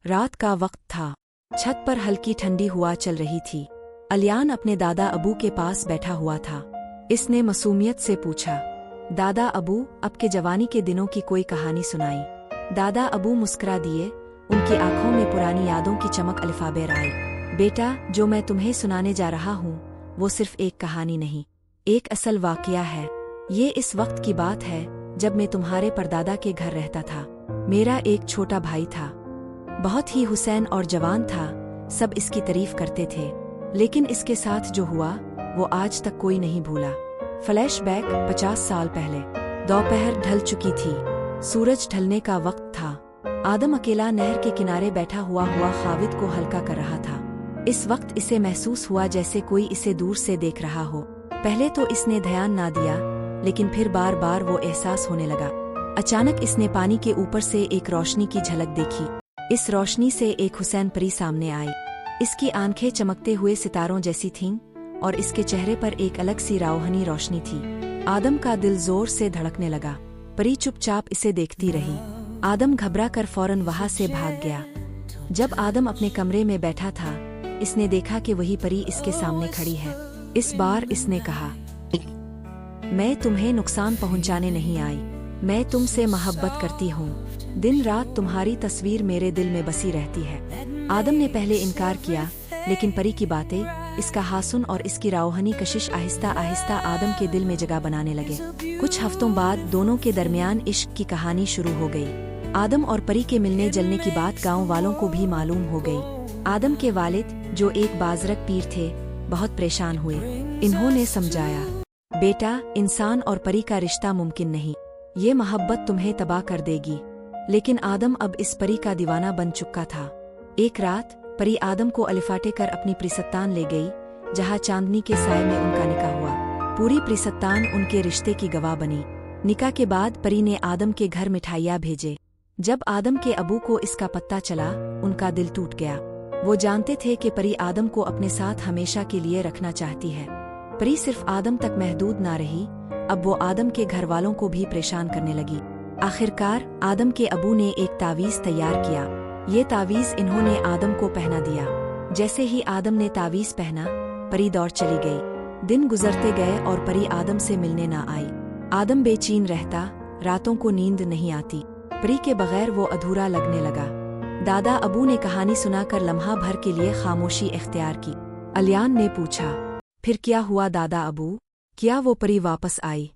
रात का वक्त था। छत पर हल्की ठंडी हवा चल रही थी। अलियान अपने दादा अबू के पास बैठा हुआ था। इसने मासूमियत से पूछा, दादा अबू, आपके जवानी के दिनों की कोई कहानी सुनाई। दादा अबू मुस्कुरा दिए। उनकी आंखों में पुरानी यादों की चमक अलिफाबेर आई। बेटा, जो मैं तुम्हें सुनाने जा रहा हूँ वो सिर्फ एक कहानी नहीं, एक असल वाकया है। ये इस वक्त की बात है जब मैं तुम्हारे परदादा के घर रहता था। मेरा एक छोटा भाई था, बहुत ही हुसैन और जवान था। सब इसकी तारीफ करते थे, लेकिन इसके साथ जो हुआ वो आज तक कोई नहीं भूला। फ्लैशबैक 50 साल पहले। दोपहर ढल चुकी थी, सूरज ढलने का वक्त था। आदम अकेला नहर के किनारे बैठा हुआ खाविद को हल्का कर रहा था। इस वक्त इसे महसूस हुआ जैसे कोई इसे दूर से देख रहा हो। पहले तो इसने ध्यान ना दिया, लेकिन फिर बार बार वो एहसास होने लगा। अचानक इसने पानी के ऊपर से एक रोशनी की झलक देखी। इस रोशनी से एक हुसैन परी सामने आई। इसकी आंखें चमकते हुए सितारों जैसी थीं और इसके चेहरे पर एक अलग सी रावहनी रोशनी थी। आदम का दिल जोर से धड़कने लगा। परी चुपचाप इसे देखती रही। आदम घबरा कर फौरन वहां से भाग गया। जब आदम अपने कमरे में बैठा था, इसने देखा कि वही परी इसके सामने खड़ी है। इस बार इसने कहा, मैं तुम्हें नुकसान पहुंचाने नहीं आई, मैं तुमसे मोहब्बत करती हूँ। दिन रात तुम्हारी तस्वीर मेरे दिल में बसी रहती है। आदम ने पहले इनकार किया, लेकिन परी की बातें, इसका हासन और इसकी रावहनी कशिश आहिस्ता आहिस्ता आदम के दिल में जगह बनाने लगे। कुछ हफ्तों बाद दोनों के दरमियान इश्क की कहानी शुरू हो गई। आदम और परी के मिलने जलने की बात गांव वालों को भी मालूम हो गई। आदम के वालिद, जो एक बाजरक पीर थे, बहुत परेशान हुए। इन्होंने समझाया, बेटा, इंसान और परी का रिश्ता मुमकिन नहीं, ये मोहब्बत तुम्हें तबाह कर देगी। लेकिन आदम अब इस परी का दीवाना बन चुका था। एक रात परी आदम को अलिफाटे कर अपनी प्रिसत्तान ले गई, जहाँ चांदनी के साए में उनका निकाह हुआ। पूरी प्रिसत्तान उनके रिश्ते की गवाह बनी। निकाह के बाद परी ने आदम के घर मिठाइयाँ भेजे। जब आदम के अबू को इसका पता चला, उनका दिल टूट गया। वो जानते थे कि परी आदम को अपने साथ हमेशा के लिए रखना चाहती है। परी सिर्फ आदम तक महदूद ना रही, अब वो आदम के घर वालों को भी परेशान करने लगी। आखिरकार आदम के अबू ने एक तावीज़ तैयार किया। ये तावीज़ इन्होंने आदम को पहना दिया। जैसे ही आदम ने तावीज़ पहना, परी दौड़ चली गई। दिन गुजरते गए और परी आदम से मिलने ना आई। आदम बेचैन रहता, रातों को नींद नहीं आती। परी के बगैर वो अधूरा लगने लगा। दादा अबू ने कहानी सुनाकर लम्हा भर के लिए खामोशी इख्तियार की। अलियान ने पूछा, फिर क्या हुआ दादा अबू? क्या वो परी वापस आई?